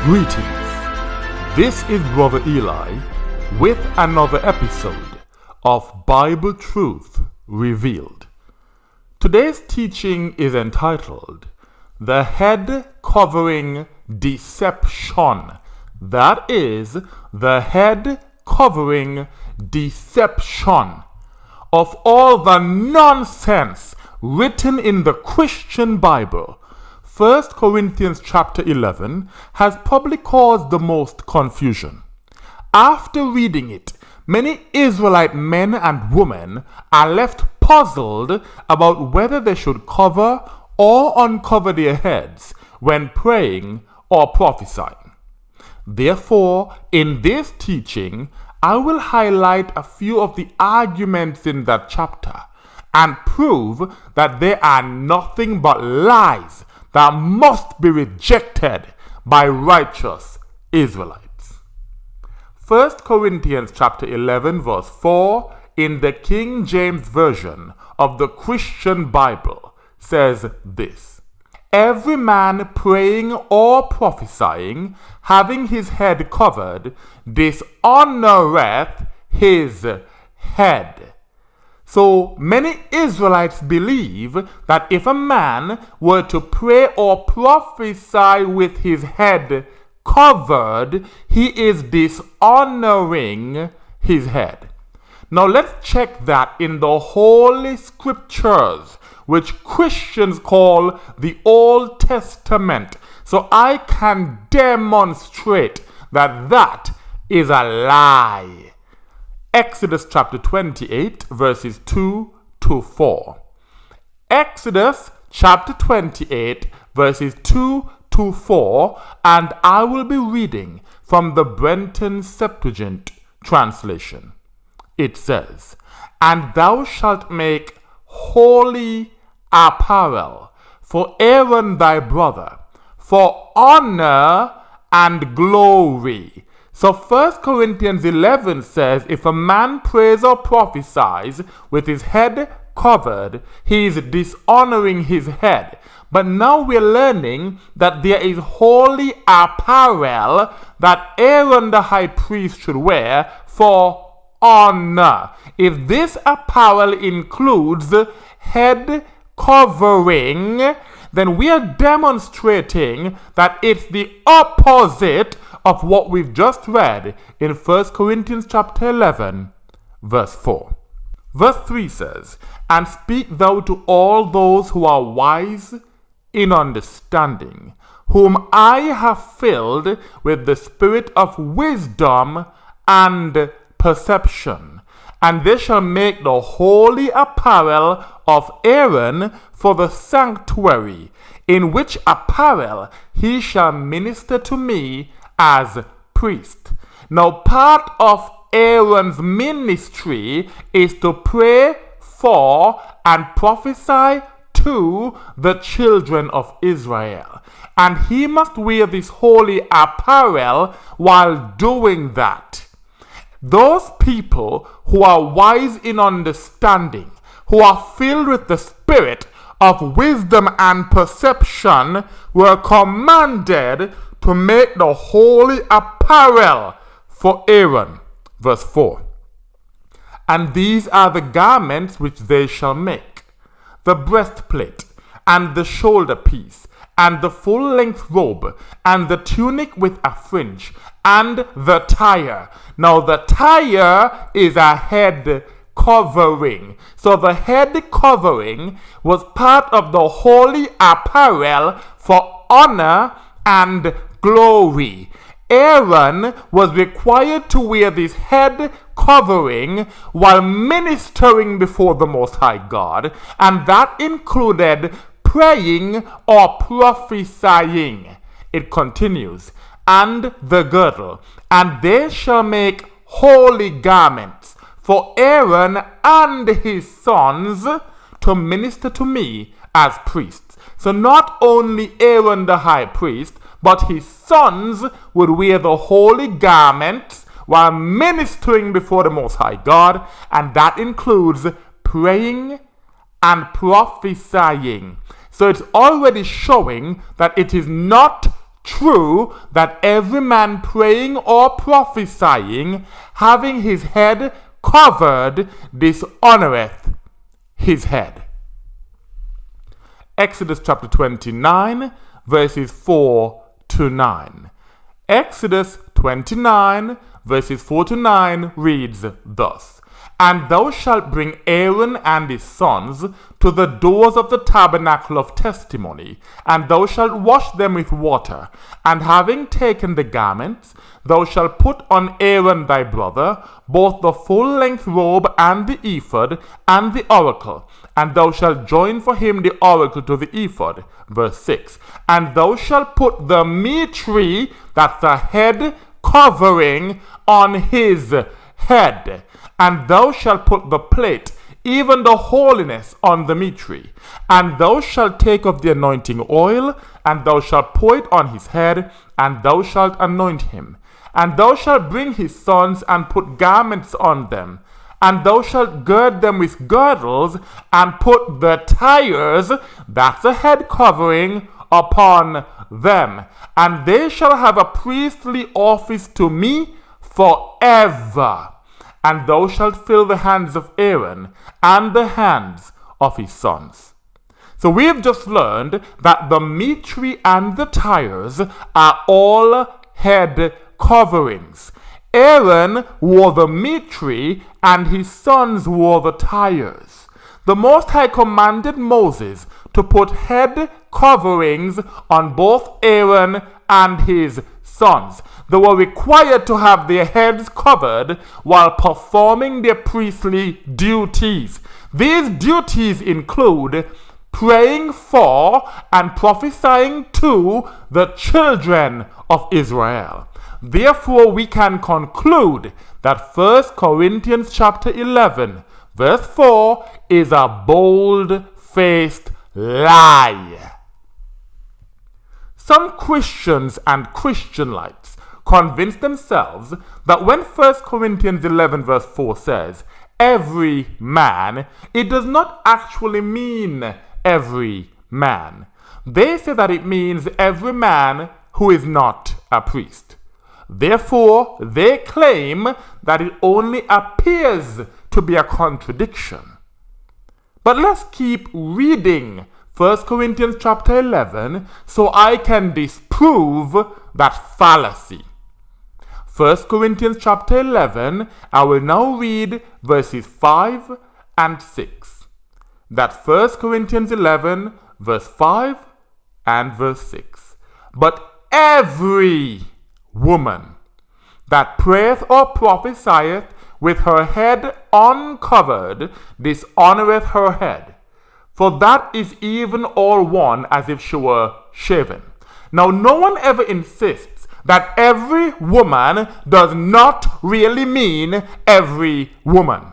Greetings. This is Brother Eli with another episode of Bible Truth Revealed. Today's teaching is entitled The Head Covering Deception. That is, the head covering deception of all the nonsense written in the Christian Bible. 1 Corinthians chapter 11 has probably caused the most confusion. After reading it, many Israelite men and women are left puzzled about whether they should cover or uncover their heads when praying or prophesying. Therefore, in this teaching, I will highlight a few of the arguments in that chapter and prove that they are nothing but lies that must be rejected by righteous Israelites. 1 Corinthians chapter 11 verse 4 in the King James Version of the Christian Bible says this: Every man praying or prophesying, having his head covered, dishonoreth his head. So many Israelites believe that if a man were to pray or prophesy with his head covered, he is dishonoring his head. Now let's check that in the Holy Scriptures, which Christians call the Old Testament, so I can demonstrate that that is a lie. Exodus chapter 28 verses 2 to 4. Exodus chapter 28 verses 2 to 4, and I will be reading from the Brenton Septuagint translation. It says, And thou shalt make holy apparel for Aaron thy brother, for honor and glory. So 1 Corinthians 11 says, if a man prays or prophesies with his head covered, he is dishonoring his head. But now we're learning that there is holy apparel that Aaron the high priest should wear for honor. If this apparel includes head covering, then we are demonstrating that it's the opposite of what we've just read in 1 Corinthians chapter 11, verse 4. Verse 3 says, And speak thou to all those who are wise in understanding, whom I have filled with the spirit of wisdom and perception. And they shall make the holy apparel of Aaron for the sanctuary, in which apparel he shall minister to me as priest. Now, part of Aaron's ministry is to pray for and prophesy to the children of Israel. And he must wear this holy apparel while doing that. Those people who are wise in understanding, who are filled with the spirit of wisdom and perception, were commanded to make the holy apparel for Aaron. Verse 4. And these are the garments which they shall make: the breastplate, and the shoulder piece, and the full-length robe, and the tunic with a fringe, and the tire. Now the tire is a head covering. So the head covering was part of the holy apparel for honor and glory. Aaron was required to wear this head covering while ministering before the Most High God, and that included praying or prophesying. It continues, and the girdle, and they shall make holy garments for Aaron and his sons to minister to me as priests. So not only Aaron the high priest, but his sons would wear the holy garments while ministering before the Most High God, and that includes praying and prophesying. So it's already showing that it is not true that every man praying or prophesying, having his head covered, dishonoreth his head. Exodus chapter 29, verses 4 to 9. Exodus 29, verses 4 to 9 reads thus: And thou shalt bring Aaron and his sons to the doors of the tabernacle of testimony, and thou shalt wash them with water. And having taken the garments, thou shalt put on Aaron thy brother both the full-length robe and the ephod and the oracle, and thou shalt join for him the oracle to the ephod. Verse 6. And thou shalt put the mitre, that's the head covering, on his head. And thou shalt put the plate, even the holiness, on the mitre. And thou shalt take of the anointing oil, and thou shalt pour it on his head, and thou shalt anoint him. And thou shalt bring his sons, and put garments on them. And thou shalt gird them with girdles, and put the tires, that's the head covering, upon them. And they shall have a priestly office to me forever. And thou shalt fill the hands of Aaron and the hands of his sons. So we have just learned that the mitre and the tires are all head coverings. Aaron wore the mitre and his sons wore the tires. The Most High commanded Moses to put head coverings on both Aaron and his sons. They were required to have their heads covered while performing their priestly duties. These duties include praying for and prophesying to the children of Israel. Therefore, we can conclude that 1 Corinthians chapter 11, verse 4 is a bold-faced lie. Some Christians and Christianites convince themselves that when 1 Corinthians 11 verse 4 says, every man, it does not actually mean every man. They say that it means every man who is not a priest. Therefore, they claim that it only appears to be a contradiction. But let's keep reading 1 Corinthians chapter 11 so I can disprove that fallacy. 1 Corinthians chapter 11, I will now read verses 5 and 6. That 1 Corinthians 11, verse 5 and verse 6. But every woman that prayeth or prophesieth with her head uncovered dishonoreth her head, for that is even all one as if she were shaven. Now, no one ever insists that every woman does not really mean every woman.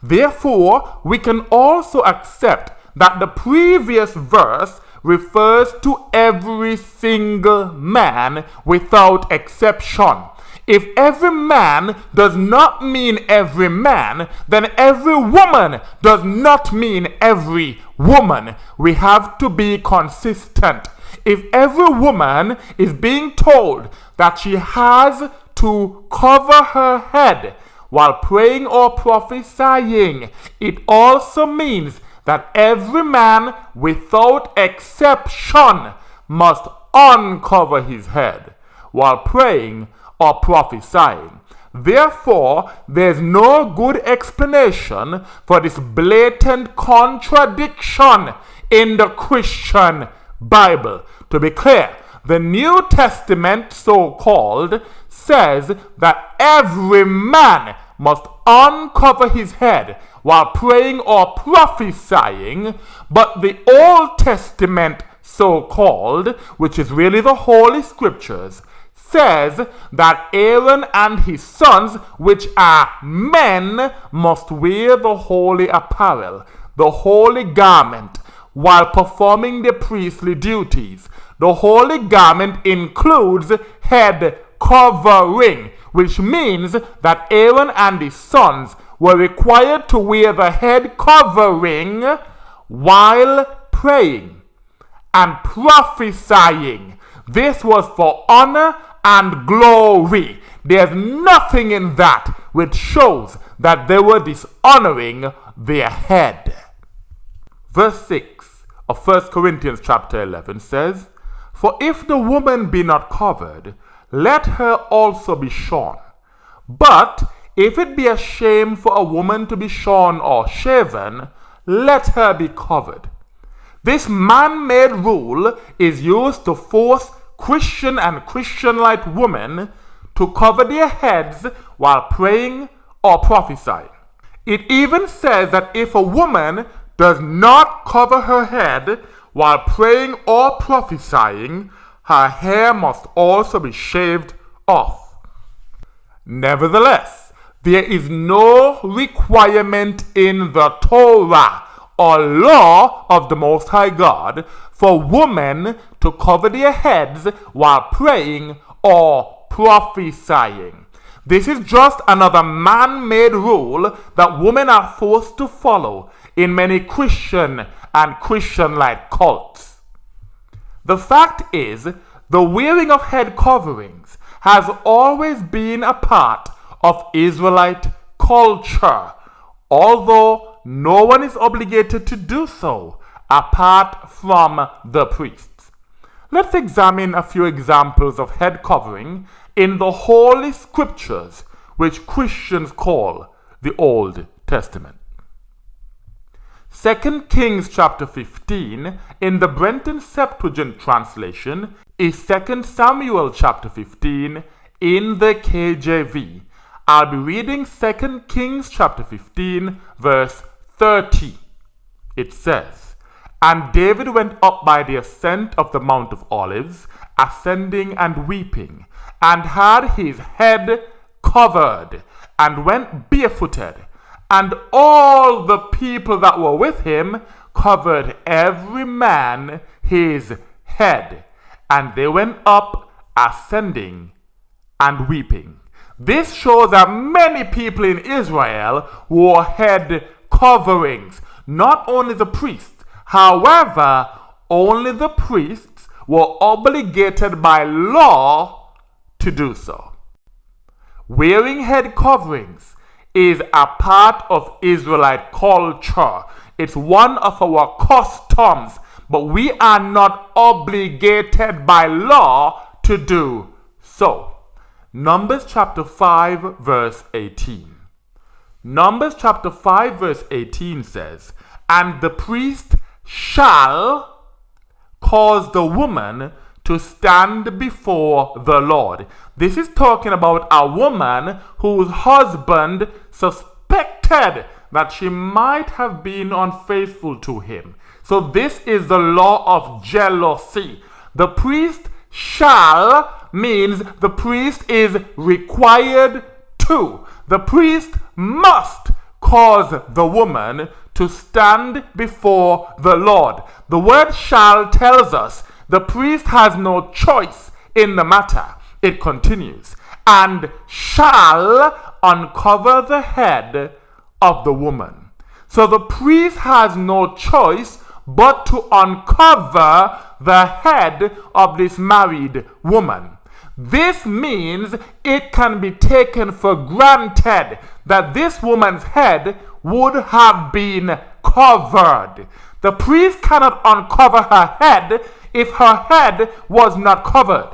Therefore, we can also accept that the previous verse refers to every single man without exception. If every man does not mean every man, then every woman does not mean every woman. We have to be consistent. If every woman is being told that she has to cover her head while praying or prophesying, it also means that every man without exception must uncover his head while praying or prophesying. Therefore, there's no good explanation for this blatant contradiction in the Christian Bible. To be clear, the New Testament, so-called, says that every man must uncover his head while praying or prophesying, but the Old Testament, so-called, which is really the Holy Scriptures, says that Aaron and his sons, which are men, must wear the holy apparel, the holy garment, while performing their priestly duties. The holy garment includes head covering, which means that Aaron and his sons were required to wear the head covering while praying and prophesying. This was for honor and glory. There's nothing in that which shows that they were dishonoring their head. Verse 6 of 1 Corinthians chapter 11 says, "For if the woman be not covered, let her also be shorn. But if it be a shame for a woman to be shorn or shaven, let her be covered." This man-made rule is used to force Christian and Christian-like women to cover their heads while praying or prophesying. It even says that if a woman does not cover her head while praying or prophesying, her hair must also be shaved off. Nevertheless, there is no requirement in the Torah or law of the Most High God for women to cover their heads while praying or prophesying. This is just another man-made rule that women are forced to follow in many Christian and Christian-like cults. The fact is, the wearing of head coverings has always been a part of Israelite culture, although no one is obligated to do so apart from the priests. Let's examine a few examples of head covering in the Holy Scriptures, which Christians call the Old Testament. 2 Kings chapter 15 in the Brenton Septuagint translation is 2 Samuel chapter 15 in the KJV. I'll be reading 2 Kings chapter 15 verse 30. It says, "And David went up by the ascent of the Mount of Olives, ascending and weeping, and had his head covered, and went barefooted. And all the people that were with him covered every man his head. And they went up, ascending and weeping." This shows that many people in Israel wore head coverings, not only the priests. However, only the priests were obligated by law to do so. Wearing head coverings is a part of Israelite culture. It's one of our customs, but we are not obligated by law to do so. Numbers chapter 5 verse 18. Numbers chapter 5 verse 18 says, "And the priest shall cause the woman to stand before the Lord." This is talking about a woman whose husband suspected that she might have been unfaithful to him. So this is the law of jealousy. The priest shall means the priest is required to. The priest must cause the woman to stand before the Lord. The word shall tells us the priest has no choice in the matter. It continues, "And shall uncover the head of the woman." So the priest has no choice but to uncover the head of this married woman. This means it can be taken for granted that this woman's head would have been covered. The priest cannot uncover her head if her head was not covered.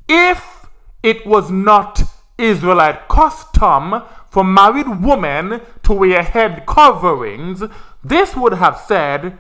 If it was not Israelite custom for married women to wear head coverings, this would have said,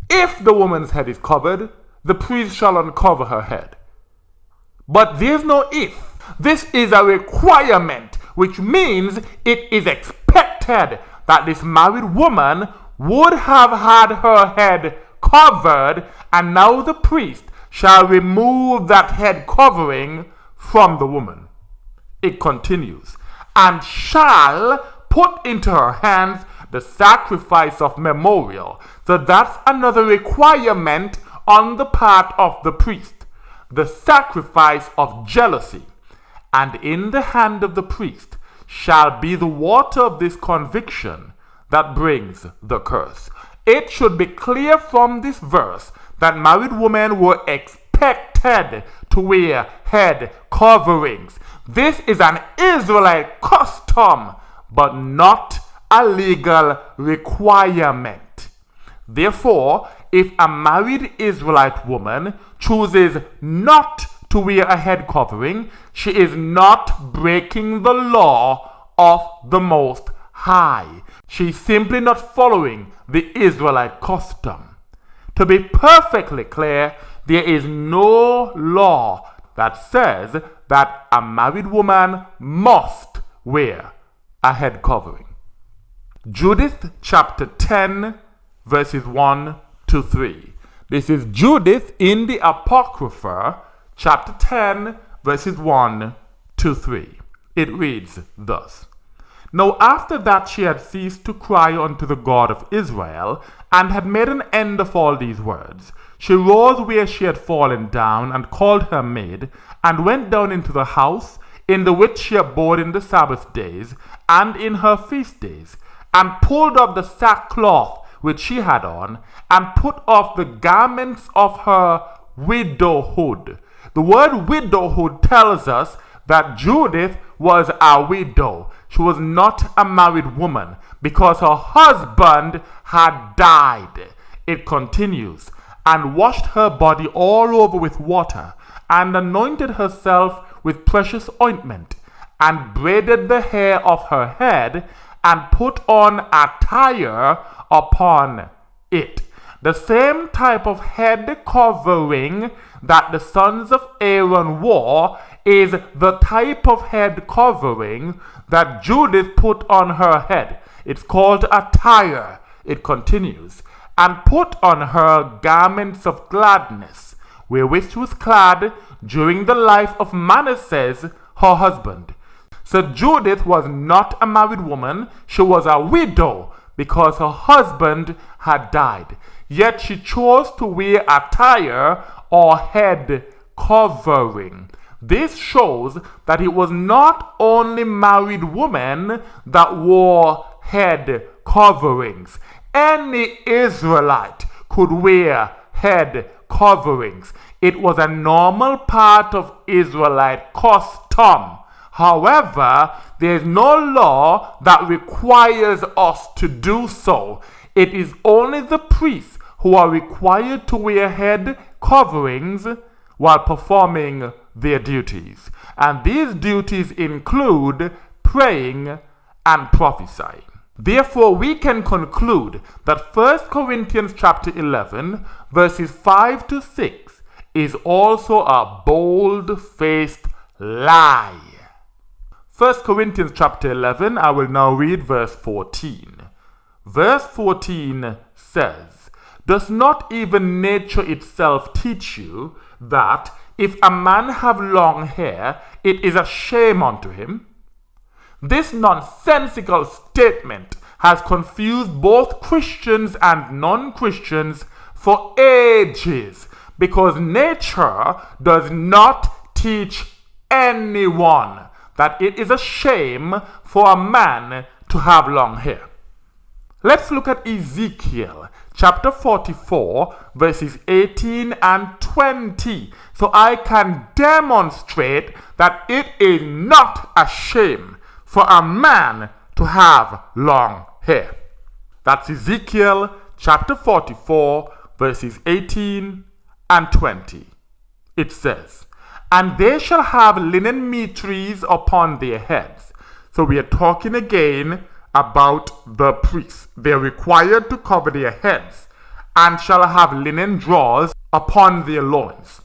if the woman's head is covered, the priest shall uncover her head. But there's no if. This is a requirement, which means it is expected that this married woman would have had her head covered, and now the priest shall remove that head covering from the woman. It continues, "And shall put into her hands the sacrifice of memorial." So that's another requirement on the part of the priest. The sacrifice of jealousy. "And in the hand of the priest shall be the water of this conviction that brings the curse." It should be clear from this verse that married women were expected expected to wear head coverings. This is an Israelite custom, but not a legal requirement. Therefore, if a married Israelite woman chooses not to wear a head covering, she is not breaking the law of the Most High. She is simply not following the Israelite custom. To be perfectly clear, there is no law that says that a married woman must wear a head covering. Judith chapter 10 verses 1 to 3. This is Judith in the Apocrypha chapter 10 verses 1 to 3. It reads thus. Now after that she had ceased to cry unto the God of Israel, and had made an end of all these words, she rose where she had fallen down, and called her maid, and went down into the house, in the which she abode in the Sabbath days, and in her feast days, and pulled up the sackcloth which she had on, and put off the garments of her widowhood. The word widowhood tells us that Judith was a widow. She was not a married woman because her husband had died. It continues, and washed her body all over with water, and anointed herself with precious ointment, and braided the hair of her head, and put on attire upon it. The same type of head covering that the sons of Aaron wore is the type of head covering that Judith put on her head. It's called attire. It continues, and put on her garments of gladness, wherewith she was clad during the life of Manasseh, her husband. So Judith was not a married woman. She was a widow because her husband had died. Yet she chose to wear attire or head covering. This shows that it was not only married women that wore head coverings. Any Israelite could wear head coverings. It was a normal part of Israelite custom. However, there is no law that requires us to do so. It is only the priests who are required to wear head coverings while performing their duties. And these duties include praying and prophesying. Therefore, we can conclude that 1 Corinthians chapter 11, verses 5 to 6 is also a bold-faced lie. 1 Corinthians chapter 11, I will now read verse 14. Verse 14 says, Does not even nature itself teach you that if a man have long hair, it is a shame unto him? This nonsensical statement has confused both Christians and non-Christians for ages, because nature does not teach anyone that it is a shame for a man to have long hair. Let's look at Ezekiel chapter 44 verses 18 and 20 so I can demonstrate that it is not a shame for a man to have long hair. That's Ezekiel chapter 44 verses 18 and 20. It says, And they shall have linen mitres upon their heads. So we are talking again about the priests. They are required to cover their heads, and shall have linen drawers upon their loins.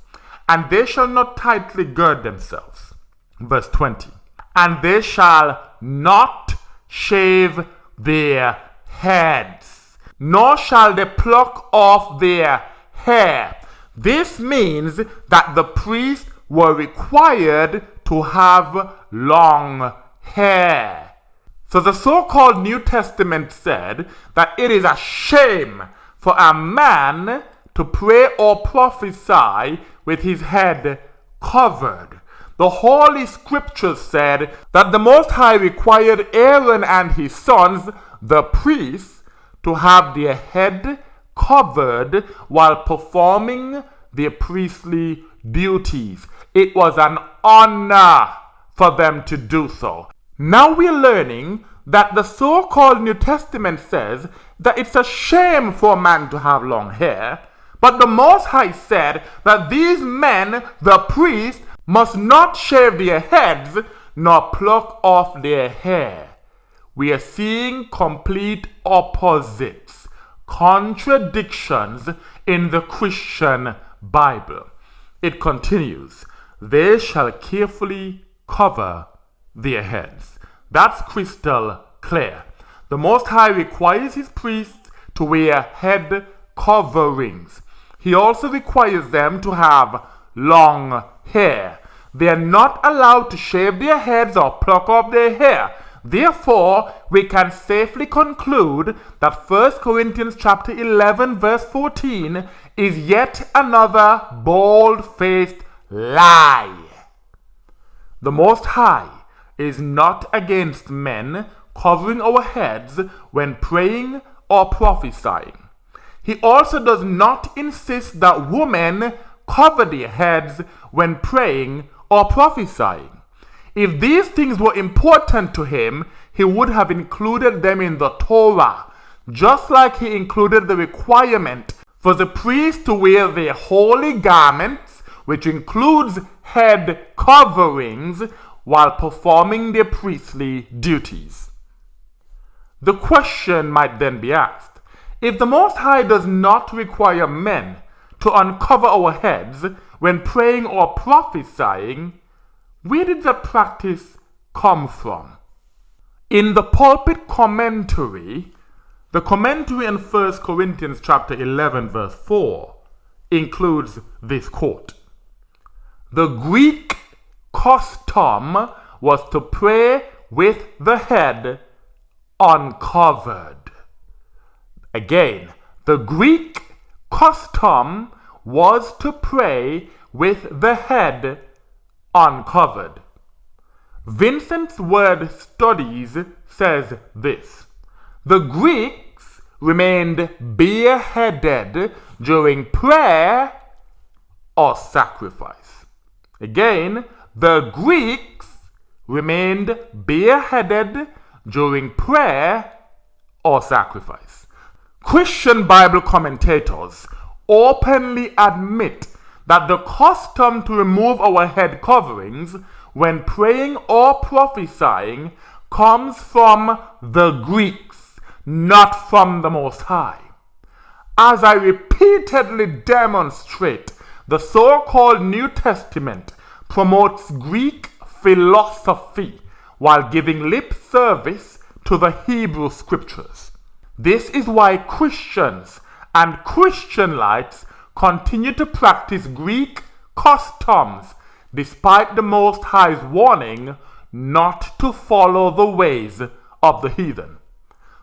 And they shall not tightly gird themselves. Verse 20. And they shall not shave their heads, nor shall they pluck off their hair. This means that the priests were required to have long hair. So the so-called New Testament said that it is a shame for a man to pray or prophesy with his head covered. The Holy Scriptures said that the Most High required Aaron and his sons, the priests, to have their head covered while performing their priestly duties. It was an honor for them to do so. Now we're learning that the so-called New Testament says that it's a shame for a man to have long hair, but the Most High said that these men, the priests, must not shave their heads nor pluck off their hair. We are seeing complete opposites, contradictions in the Christian Bible. It continues, they shall carefully cover their heads. That's crystal clear. The Most High requires his priests to wear head coverings. He also requires them to have long hair. They are not allowed to shave their heads or pluck off their hair. Therefore, we can safely conclude that 1 Corinthians chapter 11 verse 14 is yet another bold-faced lie. The Most High is not against men covering our heads when praying or prophesying. He also does not insist that women cover their heads when praying or prophesying. If these things were important to him, he would have included them in the Torah, just like he included the requirement for the priests to wear their holy garments, which includes head coverings, while performing their priestly duties. The question might then be asked, if the Most High does not require men to uncover our heads when praying or prophesying, where did the practice come from? In the pulpit commentary, the commentary in 1 Corinthians chapter 11 verse 4 includes this quote. The Greek custom was to pray with the head uncovered. Again, the Greek custom was to pray with the head uncovered. Vincent's Word Studies says this. The Greeks remained bareheaded during prayer or sacrifice. Again, the Greeks remained bareheaded during prayer or sacrifice. Christian Bible commentators openly admit that the custom to remove our head coverings when praying or prophesying comes from the Greeks, not from the Most High. As I repeatedly demonstrate, the so-called New Testament promotes Greek philosophy while giving lip service to the Hebrew scriptures. This is why Christians and Christianites continue to practice Greek customs despite the Most High's warning not to follow the ways of the heathen.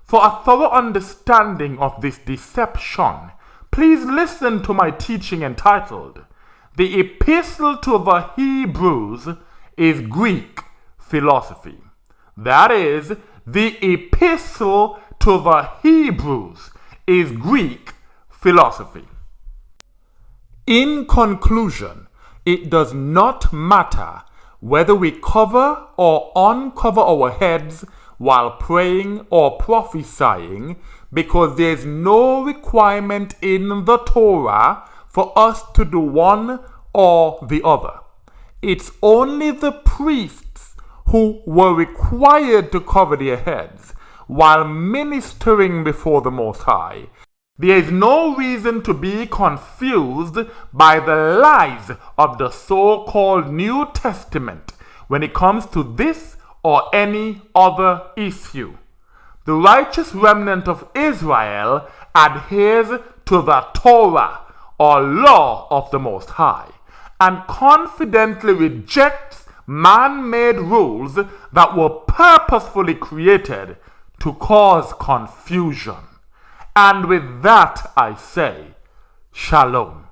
For a thorough understanding of this deception, please listen to my teaching entitled, The Epistle to the Hebrews is Greek Philosophy. That is, the Epistle to the Hebrews is Greek philosophy. In conclusion, it does not matter whether we cover or uncover our heads while praying or prophesying, because there is no requirement in the Torah for us to do one or the other. It's only the priests who were required to cover their heads while ministering before the Most High. There is no reason to be confused by the lies of the so-called New Testament when it comes to this or any other issue. The righteous remnant of Israel adheres to the Torah or law of the Most High and confidently rejects man-made rules that were purposefully created to cause confusion. And with that I say, Shalom.